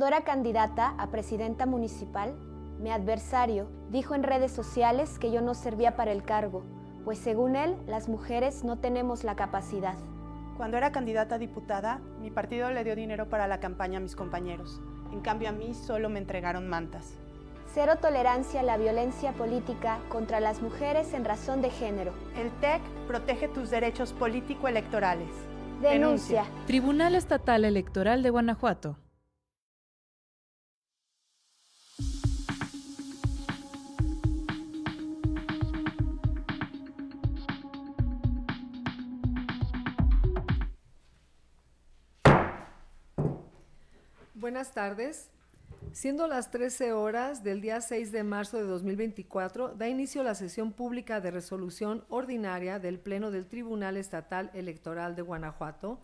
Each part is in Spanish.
Cuando era candidata a presidenta municipal, mi adversario dijo en redes sociales que yo no servía para el cargo, pues según él, las mujeres no tenemos la capacidad. Cuando era candidata a diputada, mi partido le dio dinero para la campaña a mis compañeros. En cambio, a mí solo me entregaron mantas. Cero tolerancia a la violencia política contra las mujeres en razón de género. El TEC protege tus derechos político-electorales. Denuncia. Tribunal Estatal Electoral de Guanajuato. Buenas tardes. Siendo las 13 horas del día 6 de marzo de 2024, da inicio la sesión pública de resolución ordinaria del Pleno del Tribunal Estatal Electoral de Guanajuato,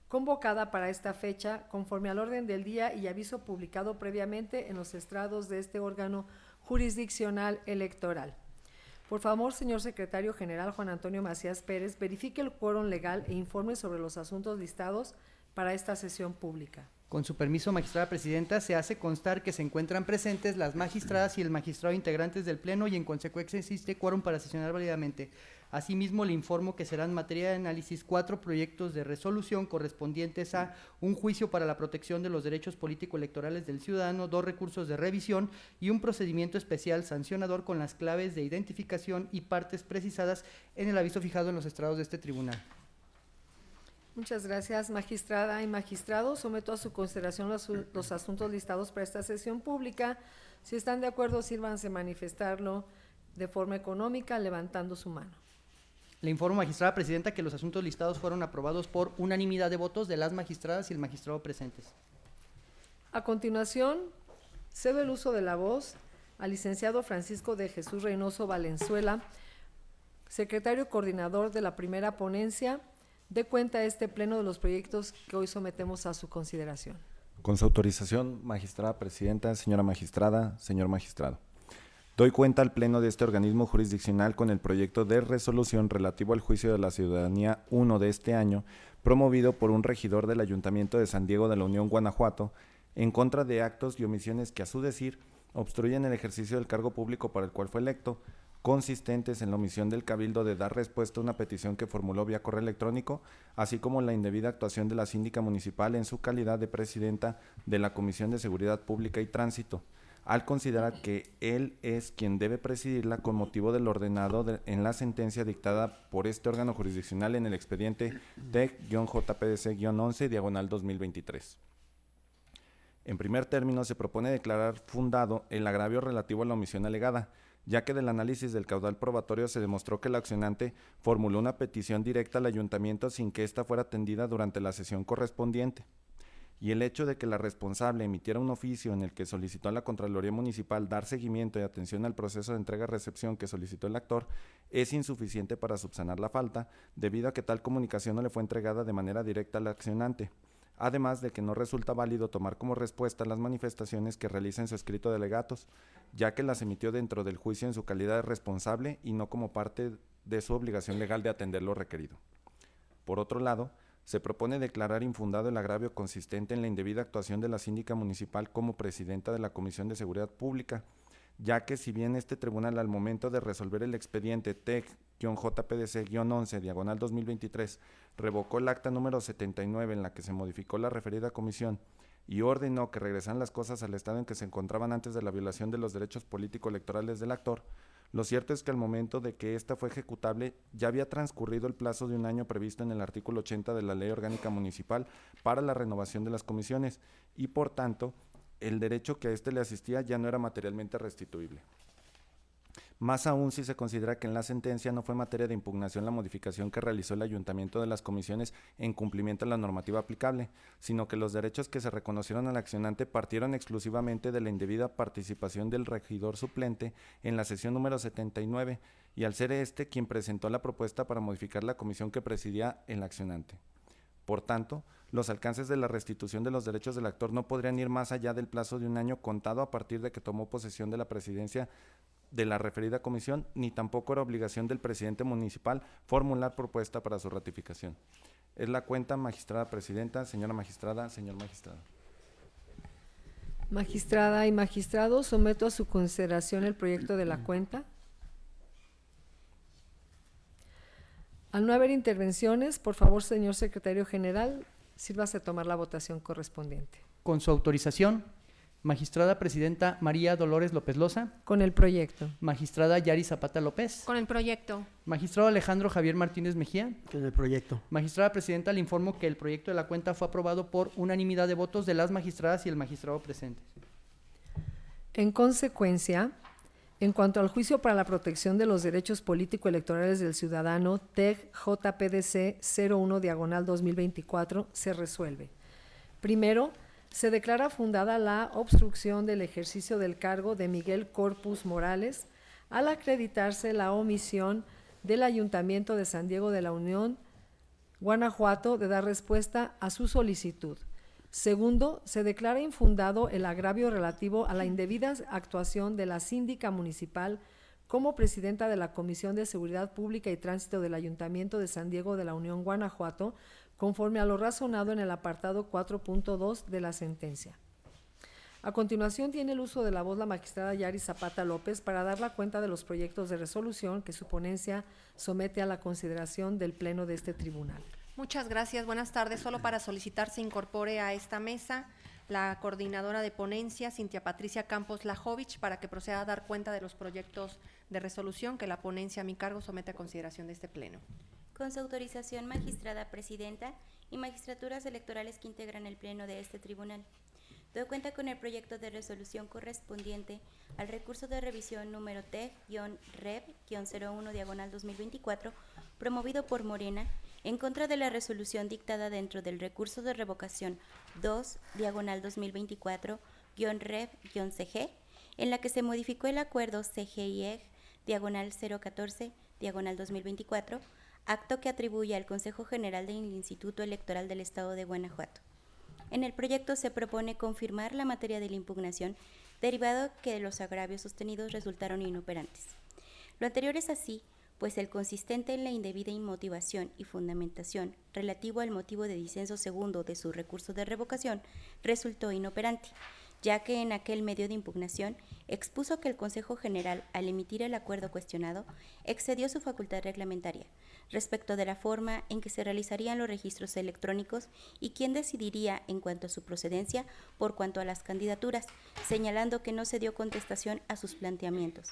convocada para esta fecha conforme al orden del día y aviso publicado previamente en los estrados de este órgano jurisdiccional electoral. Por favor, señor secretario general Juan Antonio Macías Pérez, verifique el quórum legal e informe sobre los asuntos listados para esta sesión pública. Con su permiso, magistrada presidenta, se hace constar que se encuentran presentes las magistradas y el magistrado integrantes del Pleno y en consecuencia existe quórum para sesionar válidamente. Asimismo, le informo que serán materia de análisis 4 proyectos de resolución correspondientes a un juicio para la protección de los derechos político-electorales del ciudadano, 2 recursos de revisión y un procedimiento especial sancionador con las claves de identificación y partes precisadas en el aviso fijado en los estrados de este tribunal. Muchas gracias, magistrada y magistrado. Someto a su consideración los asuntos listados para esta sesión pública. Si están de acuerdo, sírvanse manifestarlo de forma económica levantando su mano. Le informo, magistrada presidenta, que los asuntos listados fueron aprobados por unanimidad de votos de las magistradas y el magistrado presentes. A continuación, cedo el uso de la voz al licenciado Francisco de Jesús Reynoso Valenzuela, secretario coordinador de la primera ponencia. Dé cuenta a este pleno de los proyectos que hoy sometemos a su consideración. Con su autorización, magistrada presidenta, señora magistrada, señor magistrado. Doy cuenta al pleno de este organismo jurisdiccional con el proyecto de resolución relativo al juicio de la ciudadanía 1 de este año, promovido por un regidor del Ayuntamiento de San Diego de la Unión, Guanajuato, en contra de actos y omisiones que a su decir obstruyen el ejercicio del cargo público para el cual fue electo, consistentes en la omisión del cabildo de dar respuesta a una petición que formuló vía correo electrónico, así como la indebida actuación de la síndica municipal en su calidad de presidenta de la Comisión de Seguridad Pública y Tránsito, al considerar que él es quien debe presidirla con motivo del ordenado en la sentencia dictada por este órgano jurisdiccional en el expediente TEC-JPDC-11/2023. En primer término, se propone declarar fundado el agravio relativo a la omisión alegada, ya que del análisis del caudal probatorio se demostró que el accionante formuló una petición directa al ayuntamiento sin que ésta fuera atendida durante la sesión correspondiente, y el hecho de que la responsable emitiera un oficio en el que solicitó a la Contraloría Municipal dar seguimiento y atención al proceso de entrega-recepción que solicitó el actor es insuficiente para subsanar la falta, debido a que tal comunicación no le fue entregada de manera directa al accionante, además de que no resulta válido tomar como respuesta las manifestaciones que realiza en su escrito de alegatos, ya que las emitió dentro del juicio en su calidad de responsable y no como parte de su obligación legal de atender lo requerido. Por otro lado, se propone declarar infundado el agravio consistente en la indebida actuación de la síndica municipal como presidenta de la Comisión de Seguridad Pública, ya que si bien este tribunal al momento de resolver el expediente TEC-JPDC-11/2023 revocó el acta número 79 en la que se modificó la referida comisión y ordenó que regresaran las cosas al estado en que se encontraban antes de la violación de los derechos político-electorales del actor, lo cierto es que al momento de que ésta fue ejecutable ya había transcurrido el plazo de un año previsto en el artículo 80 de la Ley Orgánica Municipal para la renovación de las comisiones y por tanto el derecho que a éste le asistía ya no era materialmente restituible. Más aún si se considera que en la sentencia no fue materia de impugnación la modificación que realizó el ayuntamiento de las comisiones en cumplimiento de la normativa aplicable, sino que los derechos que se reconocieron al accionante partieron exclusivamente de la indebida participación del regidor suplente en la sesión número 79, y al ser este quien presentó la propuesta para modificar la comisión que presidía el accionante. Por tanto, los alcances de la restitución de los derechos del actor no podrían ir más allá del plazo de un año contado a partir de que tomó posesión de la presidencia de la referida comisión, ni tampoco era obligación del presidente municipal formular propuesta para su ratificación. Es la cuenta, magistrada presidenta, señora magistrada, señor magistrado. Magistrada y magistrado, someto a su consideración el proyecto de la cuenta. Al no haber intervenciones, por favor, señor secretario general, sírvase a tomar la votación correspondiente. Con su autorización, magistrada presidenta María Dolores López Loza, Con el proyecto. magistrada Yari Zapata López, Con el proyecto. magistrado Alejandro Javier Martínez Mejía, Con el proyecto. magistrada presidenta, le informo que el proyecto de la cuenta fue aprobado por unanimidad de votos de las magistradas y el magistrado presentes. En consecuencia, en cuanto al juicio para la protección de los derechos político-electorales del ciudadano, TEG JPDC 01/2024, se resuelve. Primero, se declara fundada la obstrucción del ejercicio del cargo de Miguel Corpus Morales al acreditarse la omisión del Ayuntamiento de San Diego de la Unión, Guanajuato, de dar respuesta a su solicitud. Segundo, se declara infundado el agravio relativo a la indebida actuación de la síndica municipal como presidenta de la Comisión de Seguridad Pública y Tránsito del Ayuntamiento de San Diego de la Unión, Guanajuato, conforme a lo razonado en el apartado 4.2 de la sentencia. A continuación tiene el uso de la voz la magistrada Yari Zapata López para dar la cuenta de los proyectos de resolución que su ponencia somete a la consideración del Pleno de este tribunal. Muchas gracias, buenas tardes. Solo para solicitar se incorpore a esta mesa la coordinadora de ponencia, Cintia Patricia Campos Lajovich, para que proceda a dar cuenta de los proyectos de resolución que la ponencia a mi cargo somete a consideración de este Pleno. Con su autorización, magistrada presidenta y magistraturas electorales que integran el Pleno de este tribunal. Doy cuenta con el proyecto de resolución correspondiente al recurso de revisión número T-Rev-01/2024, promovido por Morena, en contra de la resolución dictada dentro del recurso de revocación 2/2024-Rev-CG, en la que se modificó el acuerdo CGIEG-014/2024, acto que atribuye al Consejo General del Instituto Electoral del Estado de Guanajuato. En el proyecto se propone confirmar la materia de la impugnación, derivado que los agravios sostenidos resultaron inoperantes. Lo anterior es así, pues el consistente en la indebida inmotivación y fundamentación relativo al motivo de disenso segundo de su recurso de revocación resultó inoperante, ya que en aquel medio de impugnación expuso que el Consejo General, al emitir el acuerdo cuestionado, excedió su facultad reglamentaria respecto de la forma en que se realizarían los registros electrónicos y quién decidiría en cuanto a su procedencia por cuanto a las candidaturas, señalando que no se dio contestación a sus planteamientos.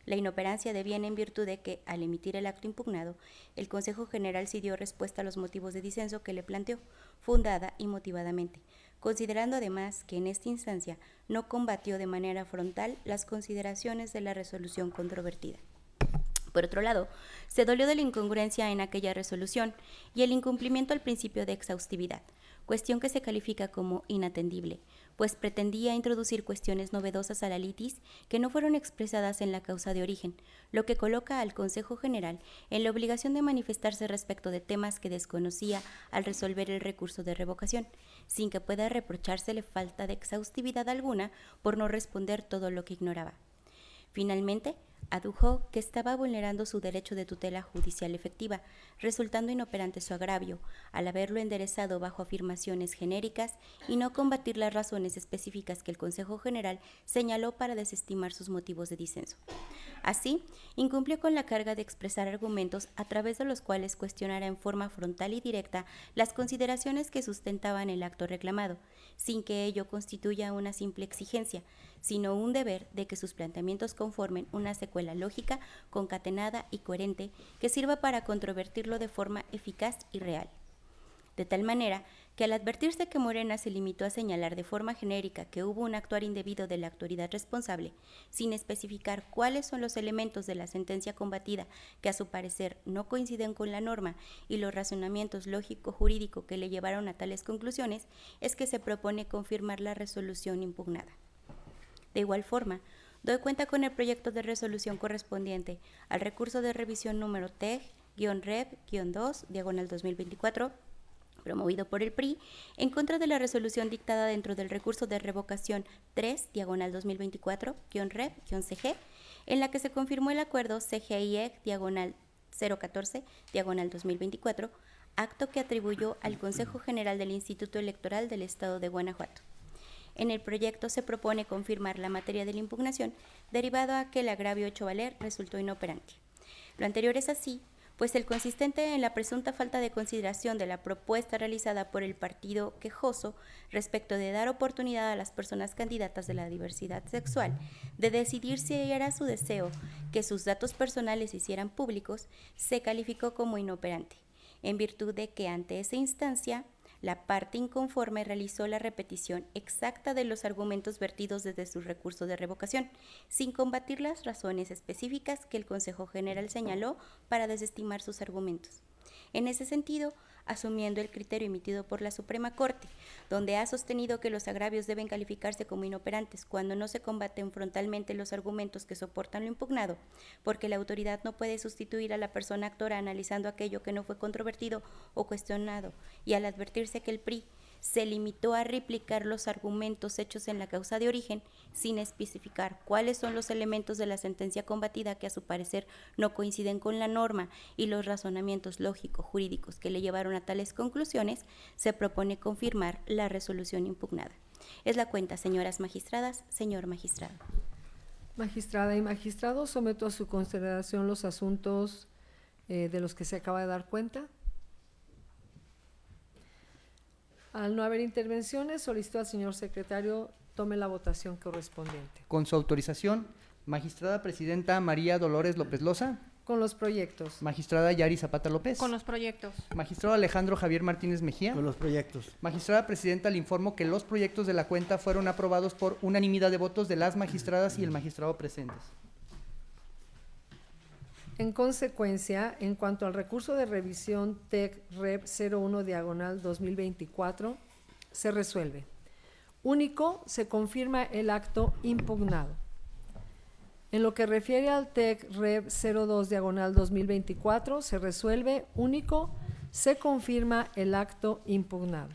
La inoperancia deviene en virtud de que, al emitir el acto impugnado, el Consejo General sí dio respuesta a los motivos de disenso que le planteó, fundada y motivadamente, considerando además que en esta instancia no combatió de manera frontal las consideraciones de la resolución controvertida. Por otro lado, se dolió de la incongruencia en aquella resolución y el incumplimiento al principio de exhaustividad, cuestión que se califica como inatendible, pues pretendía introducir cuestiones novedosas a la litis que no fueron expresadas en la causa de origen, lo que coloca al Consejo General en la obligación de manifestarse respecto de temas que desconocía al resolver el recurso de revocación, sin que pueda reprochársele falta de exhaustividad alguna por no responder todo lo que ignoraba. Finalmente, adujo que estaba vulnerando su derecho de tutela judicial efectiva, resultando inoperante su agravio, al haberlo enderezado bajo afirmaciones genéricas y no combatir las razones específicas que el Consejo General señaló para desestimar sus motivos de disenso. Así, incumplió con la carga de expresar argumentos a través de los cuales cuestionara en forma frontal y directa las consideraciones que sustentaban el acto reclamado, sin que ello constituya una simple exigencia, sino un deber de que sus planteamientos conformen una secuela lógica, concatenada y coherente que sirva para controvertirlo de forma eficaz y real. De tal manera que al advertirse que Morena se limitó a señalar de forma genérica que hubo un actuar indebido de la autoridad responsable, sin especificar cuáles son los elementos de la sentencia combatida que a su parecer no coinciden con la norma y los razonamientos lógico-jurídico que le llevaron a tales conclusiones, es que se propone confirmar la resolución impugnada. De igual forma, doy cuenta con el proyecto de resolución correspondiente al recurso de revisión número TEG-REV-2/2024, promovido por el PRI, en contra de la resolución dictada dentro del recurso de revocación 3/2024-REV-CG, en la que se confirmó el acuerdo CGIEG-014/2024, acto que atribuyó al Consejo General del Instituto Electoral del Estado de Guanajuato. En el proyecto se propone confirmar la materia de la impugnación, derivado a que el agravio hecho valer resultó inoperante. Lo anterior es así, pues el consistente en la presunta falta de consideración de la propuesta realizada por el partido quejoso respecto de dar oportunidad a las personas candidatas de la diversidad sexual de decidir si era su deseo que sus datos personales se hicieran públicos, se calificó como inoperante, en virtud de que ante esa instancia la parte inconforme realizó la repetición exacta de los argumentos vertidos desde su recurso de revocación, sin combatir las razones específicas que el Consejo General señaló para desestimar sus argumentos. En ese sentido, asumiendo el criterio emitido por la Suprema Corte, donde ha sostenido que los agravios deben calificarse como inoperantes cuando no se combaten frontalmente los argumentos que soportan lo impugnado, porque la autoridad no puede sustituir a la persona actora analizando aquello que no fue controvertido o cuestionado, y al advertirse que el PRI se limitó a replicar los argumentos hechos en la causa de origen, sin especificar cuáles son los elementos de la sentencia combatida que a su parecer no coinciden con la norma y los razonamientos lógico-jurídicos que le llevaron a tales conclusiones, se propone confirmar la resolución impugnada. Es la cuenta, señoras magistradas, señor magistrado. Magistrada y magistrado, someto a su consideración los asuntos de los que se acaba de dar cuenta. Al no haber intervenciones, solicito al señor secretario tome la votación correspondiente. Con su autorización, magistrada presidenta María Dolores López Loza. Con los proyectos. Magistrada Yari Zapata López. Con los proyectos. Magistrado Alejandro Javier Martínez Mejía. Con los proyectos. Magistrada presidenta, le informo que los proyectos de la cuenta fueron aprobados por unanimidad de votos de las magistradas y el magistrado presentes. En consecuencia, en cuanto al recurso de revisión TEC-REP 01/2024, se resuelve. Único, se confirma el acto impugnado. En lo que refiere al TEC-REP 02/2024, se resuelve. Único, se confirma el acto impugnado.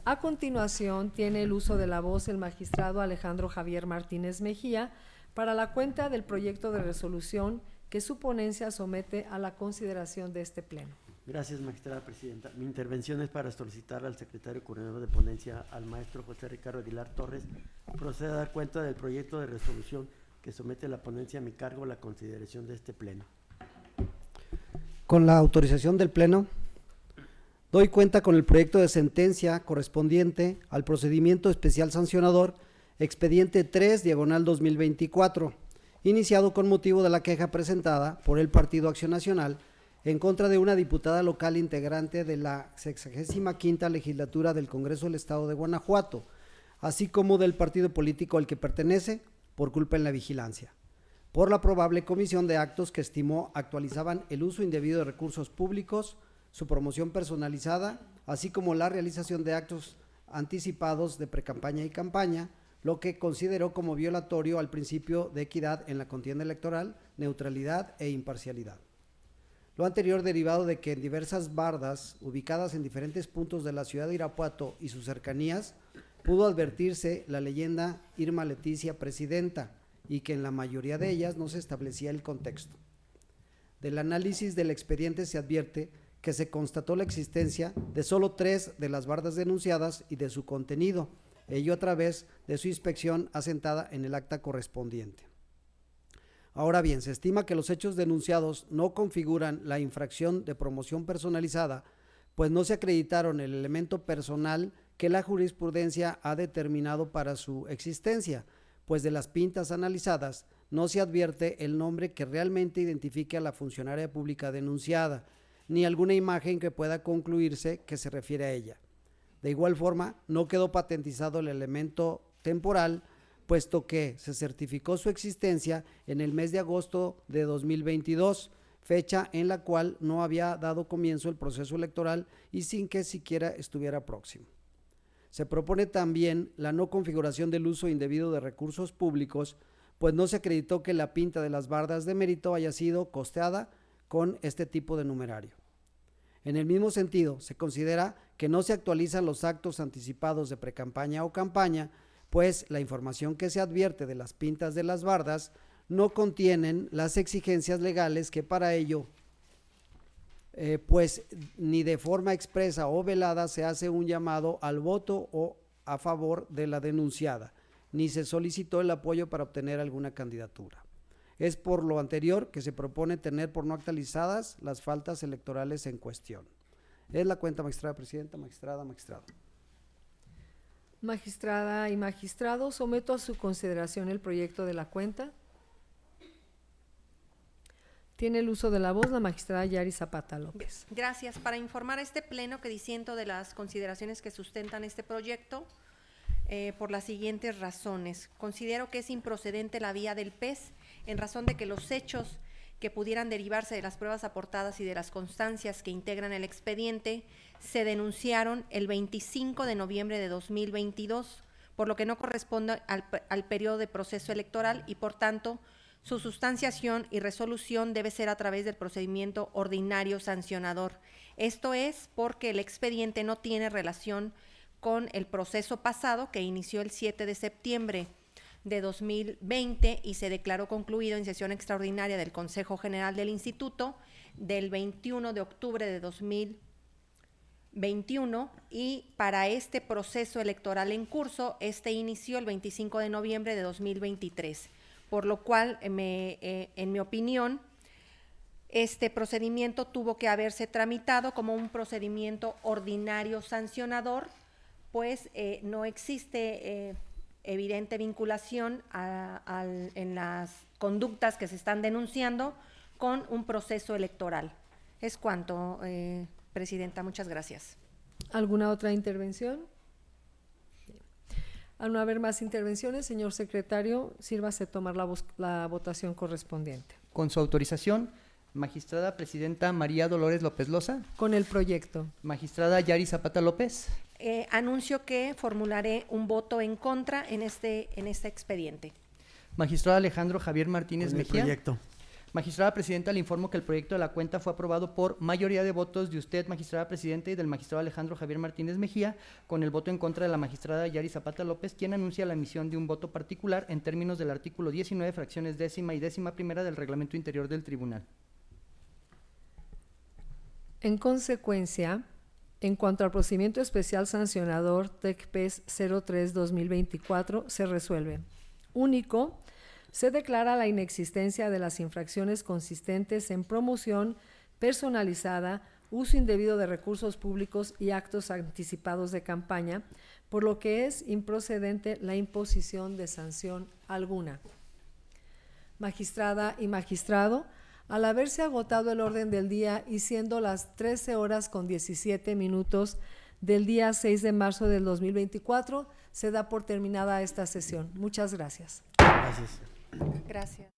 A continuación, tiene el uso de la voz el magistrado Alejandro Javier Martínez Mejía para la cuenta del proyecto de resolución que su ponencia somete a la consideración de este Pleno. Gracias, magistrada presidenta. Mi intervención es para solicitar al secretario coordinador de ponencia, al maestro José Ricardo Aguilar Torres, proceda a dar cuenta del proyecto de resolución que somete la ponencia a mi cargo a la consideración de este Pleno. Con la autorización del Pleno, doy cuenta con el proyecto de sentencia correspondiente al procedimiento especial sancionador, expediente 3/2024, iniciado con motivo de la queja presentada por el Partido Acción Nacional en contra de una diputada local integrante de la 65ª legislatura del Congreso del Estado de Guanajuato, así como del partido político al que pertenece, por culpa en la vigilancia, por la probable comisión de actos que estimó actualizaban el uso indebido de recursos públicos, su promoción personalizada, así como la realización de actos anticipados de precampaña y campaña, lo que consideró como violatorio al principio de equidad en la contienda electoral, neutralidad e imparcialidad. Lo anterior derivado de que en diversas bardas ubicadas en diferentes puntos de la ciudad de Irapuato y sus cercanías, pudo advertirse la leyenda Irma Leticia Presidenta y que en la mayoría de ellas no se establecía el contexto. Del análisis del expediente se advierte que se constató la existencia de solo 3 de las bardas denunciadas y de su contenido, ello a través de su inspección asentada en el acta correspondiente. Ahora bien, se estima que los hechos denunciados no configuran la infracción de promoción personalizada, pues no se acreditaron el elemento personal que la jurisprudencia ha determinado para su existencia, pues de las pintas analizadas no se advierte el nombre que realmente identifique a la funcionaria pública denunciada, ni alguna imagen que pueda concluirse que se refiere a ella. De igual forma, no quedó patentizado el elemento temporal, puesto que se certificó su existencia en el mes de agosto de 2022, fecha en la cual no había dado comienzo el proceso electoral y sin que siquiera estuviera próximo. Se propone también la no configuración del uso indebido de recursos públicos, pues no se acreditó que la pinta de las bardas de mérito haya sido costeada con este tipo de numerario. En el mismo sentido, se considera que no se actualizan los actos anticipados de precampaña o campaña, pues la información que se advierte de las pintas de las bardas no contienen las exigencias legales que para ello, pues ni de forma expresa o velada se hace un llamado al voto o a favor de la denunciada, ni se solicitó el apoyo para obtener alguna candidatura. Es por lo anterior que se propone tener por no actualizadas las faltas electorales en cuestión. Es la cuenta, magistrada presidenta, magistrada, magistrado. Magistrada y magistrado, someto a su consideración el proyecto de la cuenta. Tiene el uso de la voz la magistrada Yari Zapata López. Gracias. Para informar a este pleno que disiento de las consideraciones que sustentan este proyecto por las siguientes razones. Considero que es improcedente la vía del PES en razón de que los hechos que pudieran derivarse de las pruebas aportadas y de las constancias que integran el expediente se denunciaron el 25 de noviembre de 2022, por lo que no corresponde al periodo de proceso electoral y, por tanto, su sustanciación y resolución debe ser a través del procedimiento ordinario sancionador. Esto es porque el expediente no tiene relación con el proceso pasado que inició el 7 de septiembre de 2020 y se declaró concluido en sesión extraordinaria del Consejo General del Instituto del 21 de octubre de 2021, y para este proceso electoral en curso, inició el 25 de noviembre de 2023, por lo cual, en mi opinión, este procedimiento tuvo que haberse tramitado como un procedimiento ordinario sancionador, pues no existe evidente vinculación en las conductas que se están denunciando con un proceso electoral. Es cuanto, Presidenta. Muchas gracias. ¿Alguna otra intervención? Al no haber más intervenciones, señor secretario, sírvase tomar la votación correspondiente. Con su autorización, magistrada presidenta María Dolores López Loza. Con el proyecto. Magistrada Yari Zapata López. Anuncio que formularé un voto en contra en este expediente. Magistrado Alejandro Javier Martínez Con el Mejía. proyecto. Magistrada presidenta, le informo que el proyecto de la cuenta fue aprobado por mayoría de votos de usted, magistrada presidenta, y del magistrado Alejandro Javier Martínez Mejía, con el voto en contra de la magistrada Yari Zapata López, quien anuncia la emisión de un voto particular en términos del artículo 19, fracciones 10ª y 11ª del reglamento interior del tribunal. En consecuencia, en cuanto al procedimiento especial sancionador TEC-PES 03-2024, se resuelve. Único, se declara la inexistencia de las infracciones consistentes en promoción personalizada, uso indebido de recursos públicos y actos anticipados de campaña, por lo que es improcedente la imposición de sanción alguna. Magistrada y magistrado, al haberse agotado el orden del día y siendo las 13:17 del día 6 de marzo del 2024, se da por terminada esta sesión. Muchas gracias. Gracias. Gracias.